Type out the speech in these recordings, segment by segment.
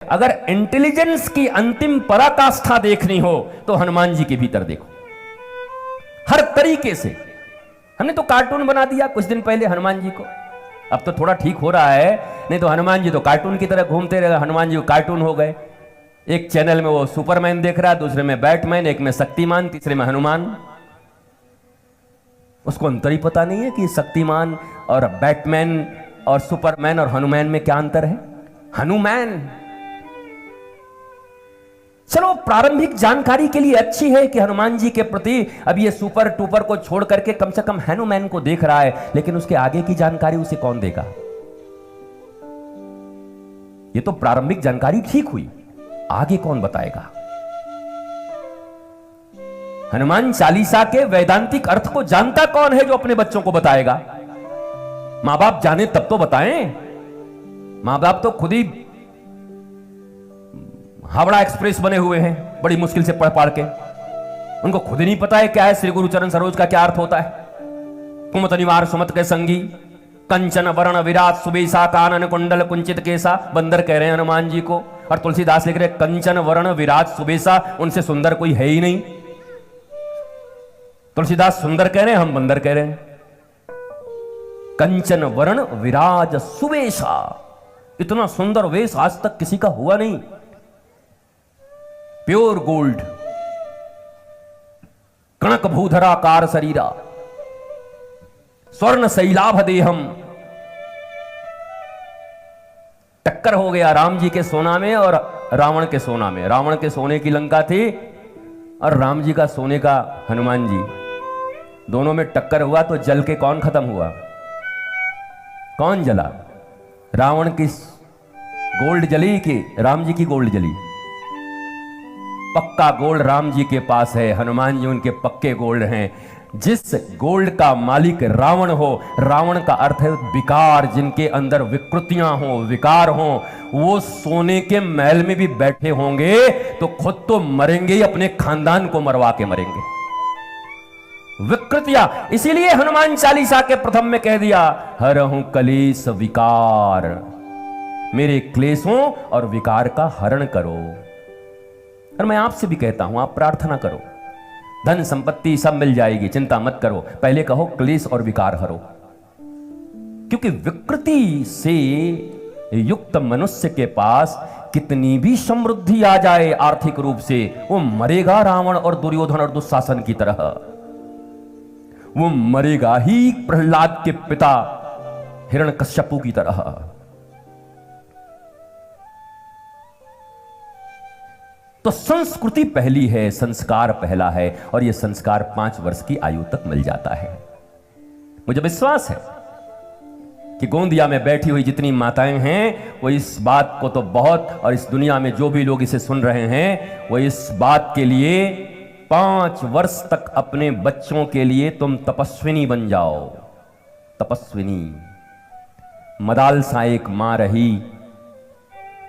अगर इंटेलिजेंस की अंतिम पराकाष्ठा देखनी हो तो हनुमान जी के भीतर देखो, हर तरीके से। हमने तो कार्टून बना दिया कुछ दिन पहले हनुमान जी को, अब तो थोड़ा ठीक हो रहा है, नहीं तो हनुमान जी तो कार्टून की तरह घूमते रहे। हनुमान जी कार्टून हो गए, एक चैनल में वो सुपरमैन देख रहा है, दूसरे में बैटमैन, एक में शक्तिमान, तीसरे में हनुमान। उसको अंतर ही पता नहीं है कि शक्तिमान और बैटमैन और सुपरमैन और हनुमान में क्या अंतर है। हनुमान, चलो प्रारंभिक जानकारी के लिए अच्छी है कि हनुमान जी के प्रति अब ये सुपर टूपर को छोड़ करके कम से कम हनुमान को देख रहा है, लेकिन उसके आगे की जानकारी उसे कौन देगा? ये तो प्रारंभिक जानकारी ठीक हुई, आगे कौन बताएगा? हनुमान चालीसा के वैदांतिक अर्थ को जानता कौन है जो अपने बच्चों को बताएगा? मां बाप जाने तब तो बताएं। मां बाप तो खुद ही हावड़ा एक्सप्रेस बने हुए हैं, बड़ी मुश्किल से पढ़ पाड़ के। उनको खुद ही नहीं पता है क्या है श्री गुरु चरण सरोज का क्या अर्थ होता है। कुमत निवार सुमत के संगी, कंचन वर्ण विराट सुबेसा, कानन कुंडल कुंचित केसा। बंदर कह रहे हैं हनुमान जी को, और तुलसीदास लिख रहे कंचन वर्ण विराट सुबेसा, उनसे सुंदर कोई है ही नहीं। तुलसीदास सुंदर कह रहे हैं, हम बंदर कह रहे हैं। कंचन वर्ण विराज सुवेशा, इतना सुंदर वेश आज तक किसी का हुआ नहीं। प्योर गोल्ड, कणक भूधराकार शरीरा, स्वर्ण शैलाभ देहम। टक्कर हो गया राम जी के सोना में और रावण के सोना में। रावण के सोने की लंका थी और राम जी का सोने का हनुमान जी, दोनों में टक्कर हुआ तो जल के कौन खत्म हुआ? कौन जला? रावण की गोल्ड जली कि राम जी की गोल्ड जली? पक्का गोल्ड राम जी के पास है, हनुमान जी उनके पक्के गोल्ड हैं। जिस गोल्ड का मालिक रावण हो, रावण का अर्थ है विकार, जिनके अंदर विकृतियां हो, विकार हो, वो सोने के महल में भी बैठे होंगे तो खुद तो मरेंगे ही, अपने खानदान को मरवा के मरेंगे। विकृतियां, इसीलिए हनुमान चालीसा के प्रथम में कह दिया, हरहु कलेश विकार, मेरे क्लेशों और विकार का हरण करो। और मैं आपसे भी कहता हूं, आप प्रार्थना करो, धन संपत्ति सब मिल जाएगी, चिंता मत करो, पहले कहो क्लेश और विकार हरो। क्योंकि विकृति से युक्त मनुष्य के पास कितनी भी समृद्धि आ जाए आर्थिक रूप से, वो मरेगा रावण और दुर्योधन और दुशासन की तरह। वो मरेगा ही प्रहलाद के पिता हिरण्यकश्यपु की तरह। तो संस्कृति पहली है, संस्कार पहला है, और यह संस्कार 5 वर्ष की आयु तक मिल जाता है। मुझे विश्वास है कि गोंदिया में बैठी हुई जितनी माताएं हैं वो इस बात को तो बहुत, और इस दुनिया में जो भी लोग इसे सुन रहे हैं वो इस बात के लिए 5 वर्ष तक अपने बच्चों के लिए तुम तपस्विनी बन जाओ। तपस्विनी। मदालसा एक मां रही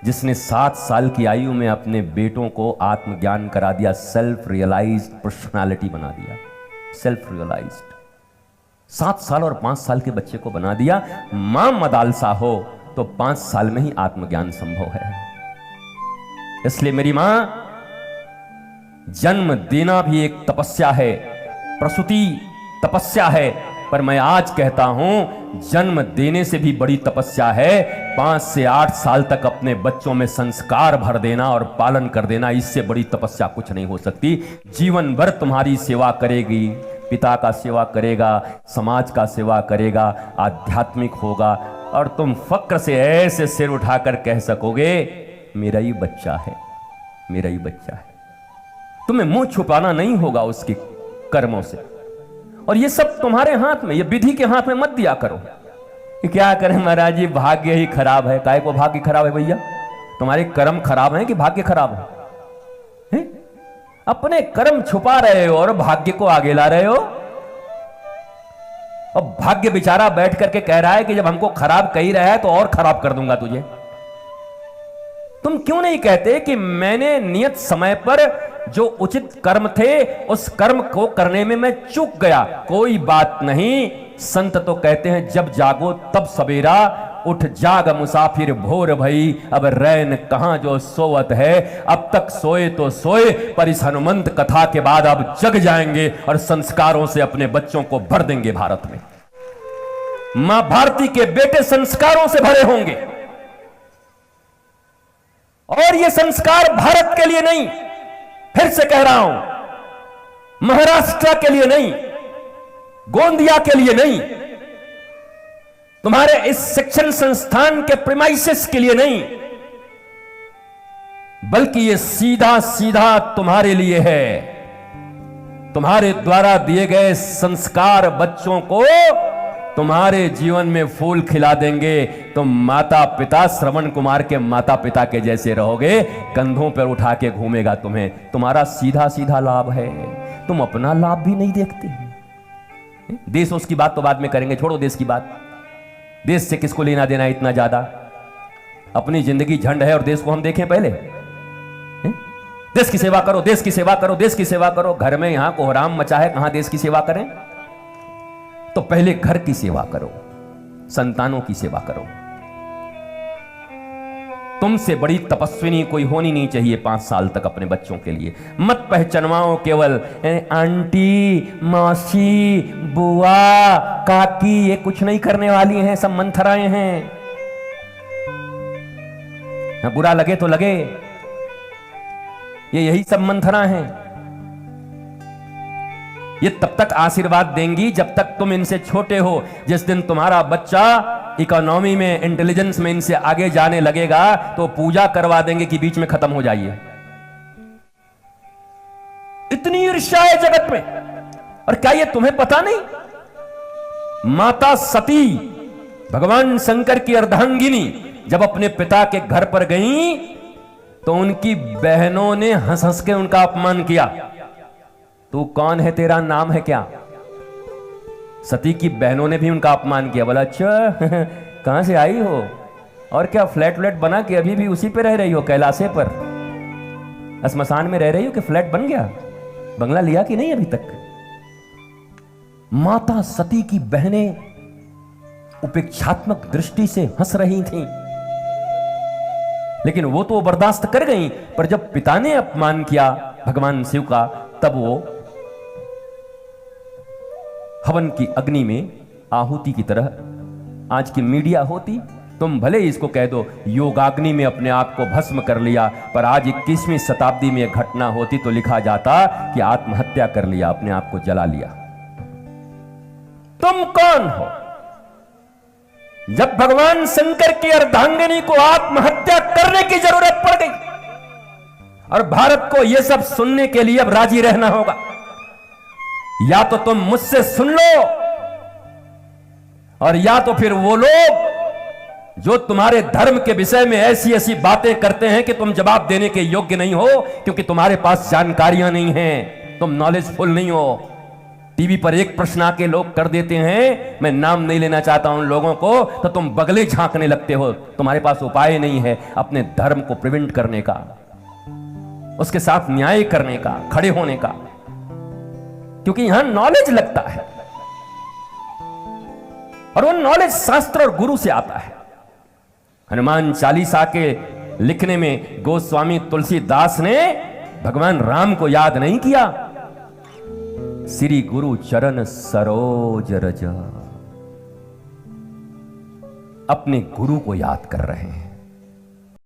जिसने 7 साल की आयु में अपने बेटों को आत्मज्ञान करा दिया, सेल्फ रियलाइज्ड पर्सनालिटी बना दिया। सेल्फ रियलाइज्ड 7 साल और 5 साल के बच्चे को बना दिया। मां मदालसा हो तो 5 साल में ही आत्मज्ञान संभव है। इसलिए मेरी मां, जन्म देना भी एक तपस्या है, प्रसूति तपस्या है, पर मैं आज कहता हूं जन्म देने से भी बड़ी तपस्या है 5 से 8 साल तक अपने बच्चों में संस्कार भर देना और पालन कर देना। इससे बड़ी तपस्या कुछ नहीं हो सकती। जीवन भर तुम्हारी सेवा करेगी, पिता का सेवा करेगा, समाज का सेवा करेगा, आध्यात्मिक होगा, और तुम फक्र से ऐसे सिर उठाकर कह सकोगे मेरा ही बच्चा है, मेरा ही बच्चा है। तुम्हें मुंह छुपाना नहीं होगा उसके कर्मों से। और ये सब तुम्हारे हाथ में, ये विधि के हाथ में मत दिया करो कि क्या करें महाराज जी, भाग्य ही खराब है। काहे को भाग्य खराब है भैया? तुम्हारे कर्म खराब हैं कि भाग्य खराब है? अपने कर्म छुपा रहे हो और भाग्य को आगे ला रहे हो। और भाग्य बेचारा बैठ करके कह रहा है कि जब हमको खराब कह ही रहा है तो और खराब कर दूंगा तुझे। तुम क्यों नहीं कहते कि मैंने नियत समय पर जो उचित कर्म थे उस कर्म को करने में मैं चूक गया, कोई बात नहीं। संत तो कहते हैं जब जागो तब सवेरा, उठ जाग मुसाफिर भोर भई, अब रैन कहां जो सोवत है। अब तक सोए तो सोए, पर इस हनुमंत कथा के बाद अब जग जाएंगे और संस्कारों से अपने बच्चों को भर देंगे भारत में। मां भारती के बेटे संस्कारों से भरे होंगे, और ये संस्कार भारत के लिए नहीं, फिर से कह रहा हूं, महाराष्ट्र के लिए नहीं, गोंदिया के लिए नहीं, तुम्हारे इस शिक्षण संस्थान के प्रीमाइसेस के लिए नहीं, बल्कि ये सीधा सीधा तुम्हारे लिए है। तुम्हारे द्वारा दिए गए संस्कार बच्चों को तुम्हारे जीवन में फूल खिला देंगे। तुम माता पिता श्रवण कुमार के माता पिता के जैसे रहोगे, कंधों पर उठा के घूमेगा तुम्हें। तुम्हारा सीधा सीधा लाभ है, तुम अपना लाभ भी नहीं देखते। देश उसकी बात तो बाद में करेंगे, छोड़ो देश की बात। देश से किसको लेना देना इतना ज्यादा? अपनी जिंदगी झंड है और देश को हम देखें पहले। देश की सेवा करो, देश की सेवा करो, देश की सेवा करो। घर में यहां कोहराम मचा है, कहां देश की सेवा करें? तो पहले घर की सेवा करो, संतानों की सेवा करो। तुमसे बड़ी तपस्विनी कोई होनी नहीं चाहिए 5 साल तक अपने बच्चों के लिए। मत पहचानवाओ केवल आंटी, मौसी, बुआ, काकी, ये कुछ नहीं करने वाली हैं, सब मंथराएं हैं। बुरा लगे तो लगे, ये यही सब मंथरा हैं। ये तब तक आशीर्वाद देंगी जब तक तुम इनसे छोटे हो। जिस दिन तुम्हारा बच्चा इकोनॉमी में, इंटेलिजेंस में इनसे आगे जाने लगेगा तो पूजा करवा देंगे कि बीच में खत्म हो जाइए। इतनी ईर्ष्या है जगत में। और क्या ये तुम्हें पता नहीं? माता सती, भगवान शंकर की अर्धांगिनी, जब अपने पिता के घर पर गई तो उनकी बहनों ने हंस हंस के उनका अपमान किया। तू कौन है, तेरा नाम है क्या? सती की बहनों ने भी उनका अपमान किया। बोला अच्छा कहां से आई हो, और क्या फ्लैट व्लैट बना के अभी भी उसी पे रह रही हो, कैलाशे पर श्मशान में रह रही हो कि फ्लैट बन गया, बंगला लिया कि नहीं अभी तक? माता सती की बहनें उपेक्षात्मक दृष्टि से हंस रही थीं, लेकिन वो तो बर्दाश्त कर गई। पर जब पिता ने अपमान किया भगवान शिव का, तब वो हवन की अग्नि में आहुति की तरह, आज की मीडिया होती, तुम भले इसको कह दो योगाग्नि में अपने आप को भस्म कर लिया, पर आज 21वीं शताब्दी में यह घटना होती तो लिखा जाता कि आत्महत्या कर लिया, अपने आप को जला लिया। तुम कौन हो? जब भगवान शंकर की अर्धांगिनी को आत्महत्या करने की जरूरत पड़ गई, और भारत को यह सब सुनने के लिए अब राजी रहना होगा। या तो तुम मुझसे सुन लो, और या तो फिर वो लोग जो तुम्हारे धर्म के विषय में ऐसी ऐसी बातें करते हैं कि तुम जवाब देने के योग्य नहीं हो, क्योंकि तुम्हारे पास जानकारियां नहीं हैं, तुम नॉलेजफुल नहीं हो। टीवी पर एक प्रश्न आके लोग कर देते हैं, मैं नाम नहीं लेना चाहता उन लोगों को, तो तुम बगले झांकने लगते हो। तुम्हारे पास उपाय नहीं है अपने धर्म को प्रिवेंट करने का, उसके साथ न्याय करने का, खड़े होने का, क्योंकि यहां नॉलेज लगता है, और वो नॉलेज शास्त्र और गुरु से आता है। हनुमान चालीसा के लिखने में गोस्वामी तुलसीदास ने भगवान राम को याद नहीं किया, श्री गुरु चरण सरोज रज, अपने गुरु को याद कर रहे हैं।